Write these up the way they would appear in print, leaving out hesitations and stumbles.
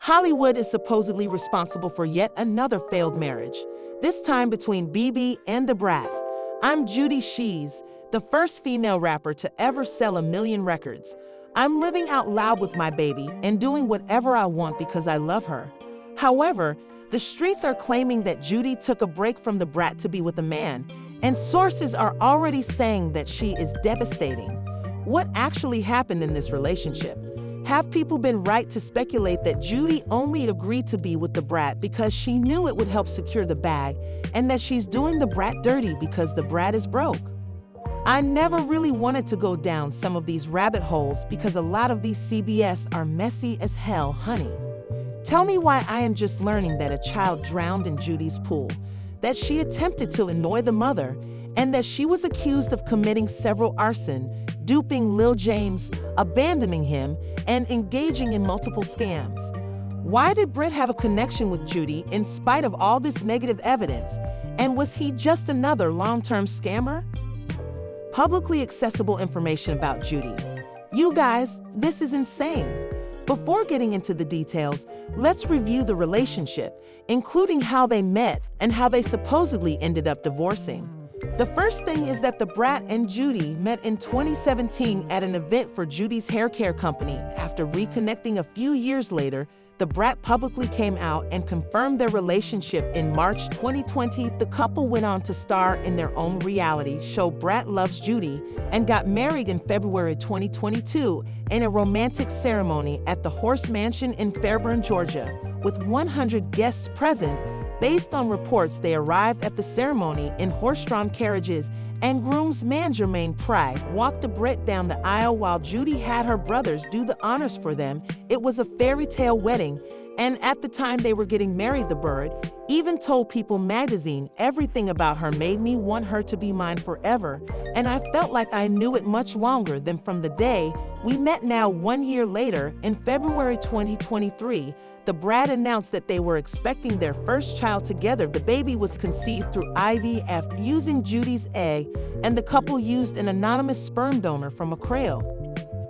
Hollywood is supposedly responsible for yet another failed marriage, this time between BB and the Brat. I'm Judy Sheesh, the first female rapper to ever sell 1 million records. I'm living out loud with my baby and doing whatever I want because I love her. However, the streets are claiming that Judy took a break from the Brat to be with a man, and sources are already saying that she is devastating. What actually happened in this relationship? Have people been right to speculate that Judy only agreed to be with the Brat because she knew it would help secure the bag, and that she's doing the Brat dirty because the Brat is broke? I never really wanted to go down some of these rabbit holes because a lot of these CBS are messy as hell, honey. Tell me why I am just learning that a child drowned in Judy's pool, that she attempted to annoy the mother, and that she was accused of committing several arson, duping Lil James, abandoning him, and engaging in multiple scams. Why did Brat have a connection with Judy in spite of all this negative evidence? And was he just another long-term scammer? Publicly accessible information about Judy. You guys, this is insane. Before getting into the details, let's review the relationship, including how they met and how they supposedly ended up divorcing. The first thing is that the Brat and Judy met in 2017 at an event for Judy's hair care company. After reconnecting a few years later, the Brat publicly came out and confirmed their relationship in March 2020. The couple went on to star in their own reality show Brat Loves Judy and got married in February 2022 in a romantic ceremony at the Horse Mansion in Fairburn, Georgia, with 100 guests present. Based on reports, they arrived at the ceremony in horse-drawn carriages, and groomsman Jermaine Pride walked the Brat down the aisle while Judy had her brothers do the honors for them. It was a fairy tale wedding, and at the time they were getting married, the bird even told People magazine, "Everything about her made me want her to be mine forever, and I felt like I knew it much longer than from the day we met." Now, 1 year later, in February 2023, the Brat announced that they were expecting their first child together. The baby was conceived through IVF using Judy's egg, and the couple used an anonymous sperm donor from a crale.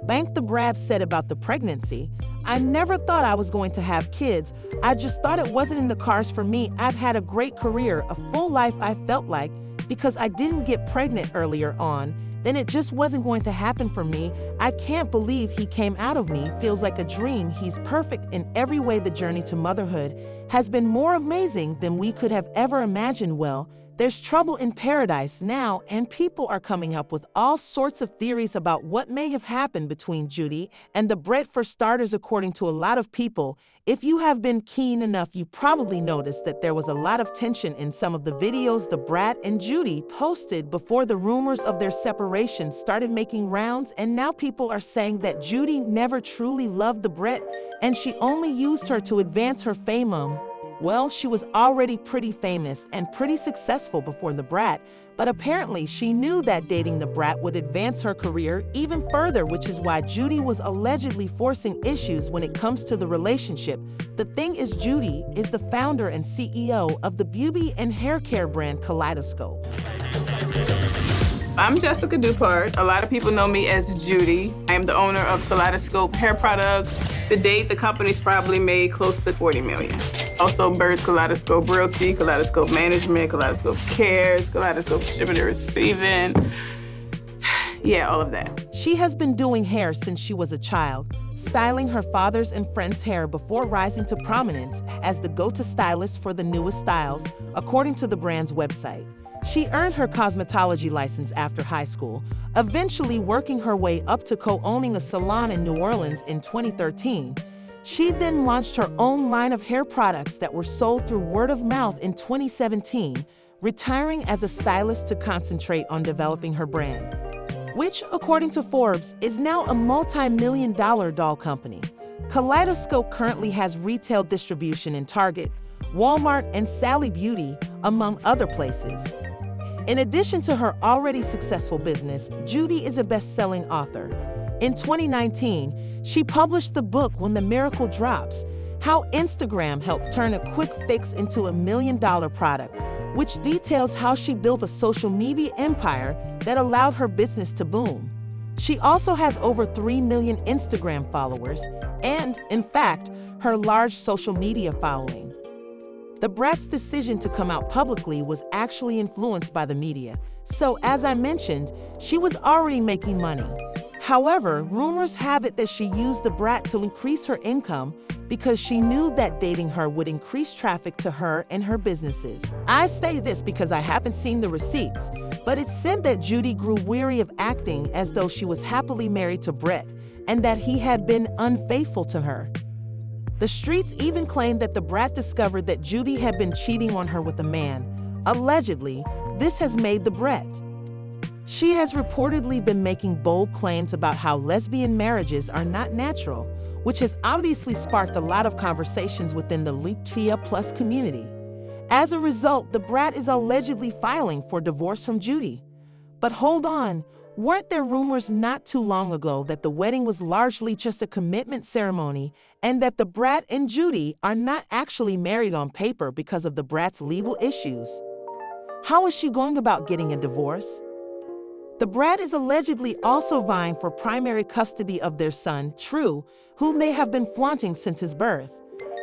The Brat said about the pregnancy, "I never thought I was going to have kids. I just thought it wasn't in the cards for me. I've had a great career, a full life. I felt like because I didn't get pregnant earlier on, then it just wasn't going to happen for me. I can't believe he came out of me. Feels like a dream. He's perfect in every way. The journey to motherhood has been more amazing than we could have ever imagined. Well, there's trouble in paradise now, and people are coming up with all sorts of theories about what may have happened between Judy and the Brat. For starters, according to a lot of people, if you have been keen enough, you probably noticed that there was a lot of tension in some of the videos the Brat and Judy posted before the rumors of their separation started making rounds, and now people are saying that Judy never truly loved the Brat and she only used her to advance her fame. Well, she was already pretty famous and pretty successful before the Brat, but apparently she knew that dating the Brat would advance her career even further, which is why Judy was allegedly forcing issues when it comes to the relationship. The thing is, Judy is the founder and CEO of the beauty and hair care brand Kaleidoscope. I'm Jessica Dupart. A lot of people know me as Judy. I am the owner of Kaleidoscope hair products. To date, the company's probably made close to 40 million. Also birthed Kaleidoscope Realty, Kaleidoscope Management, Kaleidoscope Cares, Kaleidoscope Shipping and Receiving. Yeah, all of that. She has been doing hair since she was a child, styling her father's and friends' hair before rising to prominence as the go-to stylist for the newest styles, according to the brand's website. She earned her cosmetology license after high school, eventually working her way up to co-owning a salon in New Orleans in 2013. She then launched her own line of hair products that were sold through word of mouth in 2017, retiring as a stylist to concentrate on developing her brand, which, according to Forbes, is now a multi-million-dollar doll company. Kaleidoscope currently has retail distribution in Target, Walmart, and Sally Beauty, among other places. In addition to her already successful business, Judy is a best-selling author. In 2019, she published the book When the Miracle Drops: How Instagram Helped Turn a Quick Fix into $1 million Product, which details how she built a social media empire that allowed her business to boom. She also has over 3 million Instagram followers and, in fact, her large social media following. The Brat's decision to come out publicly was actually influenced by the media, so as I mentioned, she was already making money. However, rumors have it that she used the Brat to increase her income because she knew that dating her would increase traffic to her and her businesses. I say this because I haven't seen the receipts, but it's said that Judy grew weary of acting as though she was happily married to Brat and that he had been unfaithful to her. The streets even claimed that the Brat discovered that Judy had been cheating on her with a man. Allegedly, this has made the Brat. She has reportedly been making bold claims about how lesbian marriages are not natural, which has obviously sparked a lot of conversations within the LGBTQ+ community. As a result, the Brat is allegedly filing for divorce from Judy. But hold on, weren't there rumors not too long ago that the wedding was largely just a commitment ceremony and that the Brat and Judy are not actually married on paper because of the Brat's legal issues? How is she going about getting a divorce? The Brat is allegedly also vying for primary custody of their son, True, whom they have been flaunting since his birth.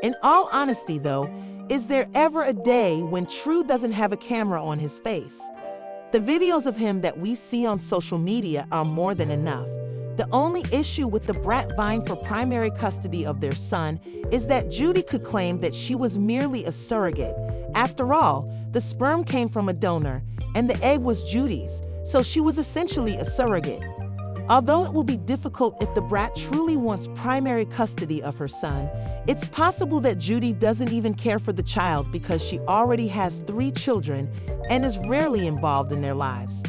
In all honesty, though, is there ever a day when True doesn't have a camera on his face? The videos of him that we see on social media are more than enough. The only issue with the Brat vying for primary custody of their son is that Judy could claim that she was merely a surrogate. After all, the sperm came from a donor, and the egg was Judy's, so she was essentially a surrogate. Although it will be difficult if the Brat truly wants primary custody of her son, it's possible that Judy doesn't even care for the child because she already has 3 children and is rarely involved in their lives.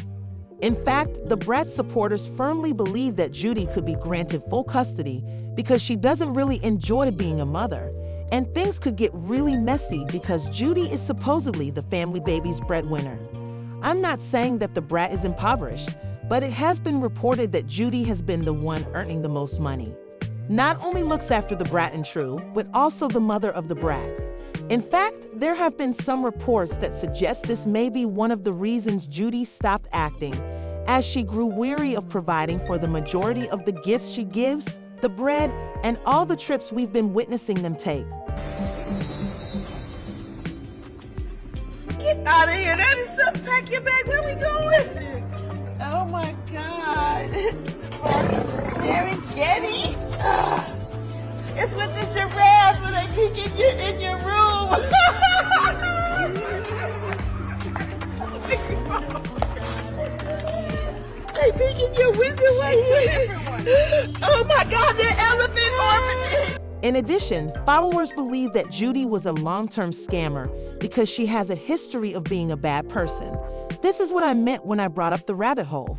In fact, the Brat supporters firmly believe that Judy could be granted full custody because she doesn't really enjoy being a mother. And things could get really messy because Judy is supposedly the family baby's breadwinner. I'm not saying that the Brat is impoverished, but it has been reported that Judy has been the one earning the most money. Not only looks after the Brat and True, but also the mother of the Brat. In fact, there have been some reports that suggest this may be one of the reasons Judy stopped acting, as she grew weary of providing for the majority of the gifts she gives, the bread, and all the trips we've been witnessing them take. Get out of here. That is so. Pack your bag. Where we going? Oh my God. Serengeti. It's with the giraffes when they peek in your room. They peek in your window right here. Oh my God, the elephant orphanage. In addition, followers believe that Judy was a long-term scammer because she has a history of being a bad person. This is what I meant when I brought up the rabbit hole.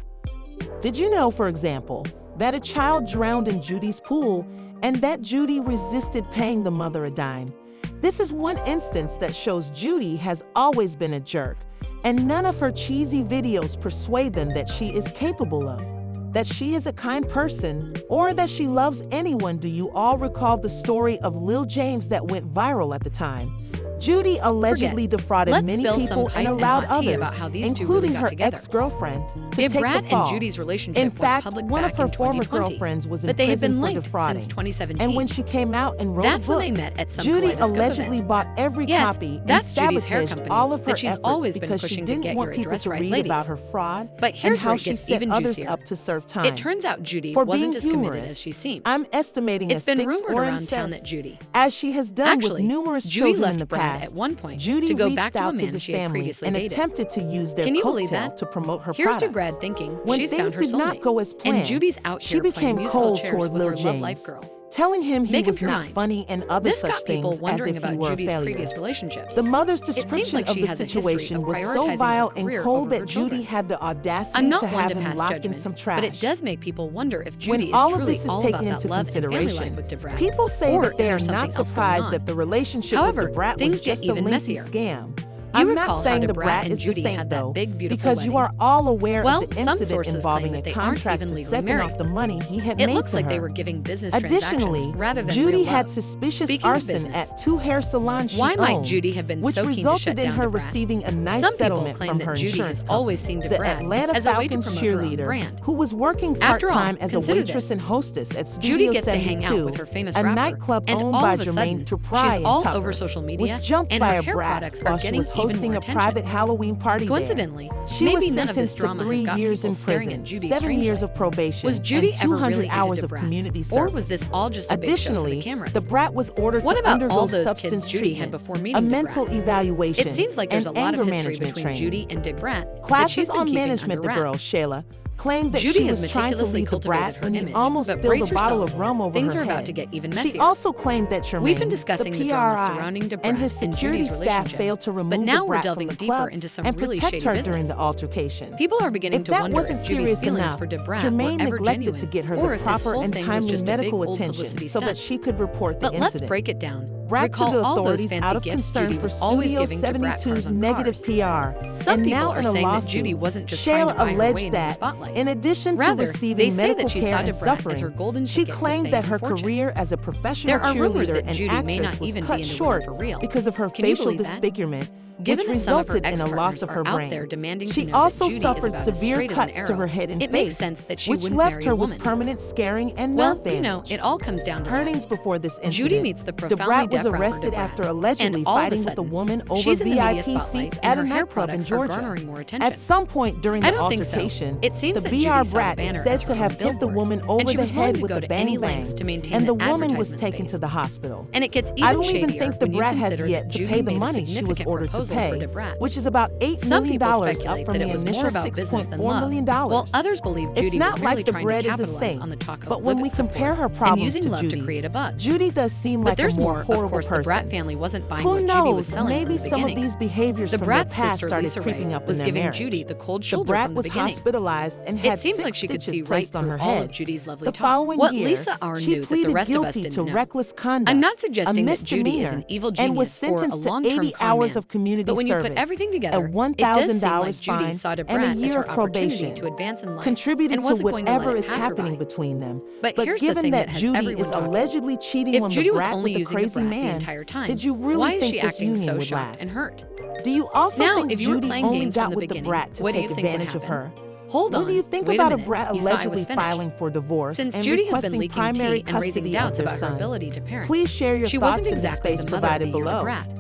Did you know, for example, that a child drowned in Judy's pool and that Judy resisted paying the mother a dime? This is one instance that shows Judy has always been a jerk, and none of her cheesy videos persuade them that she is capable of, that she is a kind person, or that she loves anyone. Do you all recall the story of Lil James that went viral at the time? Judy allegedly defrauded many people and allowed others, including her ex-girlfriend, to take the fall. Brat and Judy's relationship in fact, went public one of back her in former 2020, girlfriends was in but they had prison been for linked defrauding. since 2017. And when she came out and wrote That's a book, when they met at some Judy kaleidoscope allegedly event. bought every Yes, copy and that's Judy's hair sabotaged company all of her that she's efforts always been because she pushing to didn't get want your people address to right, read ladies. about her fraud But and here's how where it she gets set even others juicier. up to serve time. It turns out Judy For wasn't being as committed humorous, as she seemed. I'm estimating It's a been 6 rumored or around town incest, that Judy, as she has done actually, with numerous Judy children left in the Brat past. at one point Judy to go reached back to a out to man this she had family previously and dated. attempted to use their Can you believe coattail that? to promote her Here's to products. Brad thinking When she's things found her did not soulmate, go as planned, and Judy's out she here playing became musical cold chairs toward with Lil her love life James, girl. telling him he Make was up your not mind. funny and other This such got people things as wondering if he about were a Judy's failure. previous relationships. The mother's It seems description like of she the has a history situation of was so prioritizing vile her and career cold over that her Judy children. had the audacity I'm not to one have to him pass locked in judgment, some trash. but it does make people wonder if Judy When all is of truly this is all taken about into that love and family consideration, life with Debrat, people say or that they are if there's not something else going surprised on. that the relationship However, with the Brat things was get just a even lengthy messier. scam. I'm recall not how saying the Brat brat and is the Judy saint, had that though, big, beautiful because you wedding. are all aware Well, of the some incident sources involving claim a that they aren't contract even to legally siphon married. off the money he had It made looks to like her. they were giving business Additionally, transactions rather than Judy real had love. suspicious Speaking of arson business, at 2 hair salons she why might owned, Judy have been which so keen to resulted shut in down her to Brat? receiving a nice Some people settlement claim from that her Judy insurance has company. always seen to The Brat Atlanta as a way to Falcons promote her own cheerleader, brand. who was working After all, part-time as a consider waitress this. and hostess at Judy Studio gets to hang out 72, with her famous a rapper, nightclub and owned all by of a sudden, Jermaine Dupri she's in all Tucker, over social media, was jumped and by her a hair brat products while are she getting was even hosting more a attention. private Halloween party there. Coincidentally, She maybe was none of this sentenced to drama 3 has got years people in staring prison, at Judy 7 years strangely. of probation, Was Judy and ever 200 really hours into of Brat, community service. or was this all just a big show for the Additionally, cameras? the brat was ordered What to about undergo all those substance kids Judy had treatment, before meeting a the mental Brat? evaluation, It seems like there's a and lot anger of history management between training. Judy and Brat that she's Classes been on keeping management, under the girl, wraps. Shayla, claimed that Judy she has was trying to meticulously leave the cultivated brat her when he image, almost but spilled brace a bottle yourselves. of rum over Things her are about head. to get even She messier. also claimed that Jermaine, We've been discussing the drama PRI, surrounding Brat and his and security Judy's staff relationship, failed to but remove now the we're brat delving from the deeper club into some and really protect shady her business. during the altercation. People are beginning If to that wonder wasn't if Judy's serious feelings enough, for Brat Jermaine were ever neglected genuine, to get her or the if this proper whole and thing was timely just a big medical old attention publicity so that stunt. she could report the But let's incident. break it down. Brat to Recall the all those authorities fancy out of gifts concern Judy for was always Studio giving to Brat 72's cars on negative cars. PR. Some And people now are in a saying that lawsuit, Judy wasn't just trying Shayla to buy her alleged way into the that, spotlight. in addition to Rather, receiving they say medical that she care saw and to Brat as her suffering, golden she ticket to claimed fame that and her fortune. career as a professional There are rumors cheerleader that and Judy may actress not was even be cut into short women for real. because of her Can you facial believe that? disfigurement, Given which that some of her resulted in a loss ex-partners of her are out brain. there demanding to She know also that Judy suffered is about as severe straight as an cuts to arrow. her head and It face, makes sense that she which wouldn't left marry her a with woman. permanent scarring and Well, nerve damage. it all comes down to Earnings that. before this incident, Judy meets the the profoundly brat was deaf rapper arrested Brat, after allegedly and all of a fighting with a sudden, woman over she's in the media VIP spotlight, seats and at a her hair nightclub in products are Georgia. garnering more attention. At some point during I the don't think so. altercation, It seems the that Judy BR saw the brat is banner said as to her have own hit the billboard, woman and over she the was willing head to with go a to any bang lengths bang, to maintain and the that woman was advertisement taken space. to the hospital. And it gets even I don't even shadier think the when you brat has consider yet that to Judy pay the made a money she was significant ordered to proposal pay, for Brat. which is about $8 Some million people up speculate from that the it was more initial about business than $6.4 love, million. while others believe It's Judy not was like merely the trying to bread is a capitalize saint, on the talk of but when we lip support compare her and problems using to love Judy's, to create a buzz. Judy does seem But like there's a more more. Of horrible course, person. the Brat family wasn't buying Who what Judy was knows? selling Maybe from the some of beginning. these behaviors The from their Brat's past sister, started Lisa creeping Ray, up in was their giving marriage. Judy the cold The shoulder brat from the was beginning. hospitalized and had It seems 6 like she could stitches see right placed on through her all head. of Judy's lovely The talk. following What year, Lisa R she knew that the pleaded rest of us guilty didn't to know. reckless conduct, I'm not a suggesting that Judy is misdemeanor, an evil and was genius or a sentenced to long-term 80 con hours man. of community But when you service, put everything a together, it $1,000 does seem like fine, Judy saw to and a Brat as year her of opportunity probation, to advance in life contributed and to wasn't going to let whatever it is pass her happening by. between them. But But here's the given thing that that has Judy everyone is talking. allegedly cheating If on Judy the was brat only with the using the crazy Brat the man, entire time, did you really why is think she this acting union so would shocked last? and hurt? Do you also Now, think if you were Judy playing only games got from the with the beginning, brat to what do you take think would advantage of happen? her? Hold on. What do you think Wait about a minute. brat You thought I was allegedly finished. filing for divorce Since and Judy has been requesting leaking primary tea and raising custody doubts of their about her son? ability to parent, Please share your she thoughts wasn't in the exactly space the mother of the provided year to below. Brat.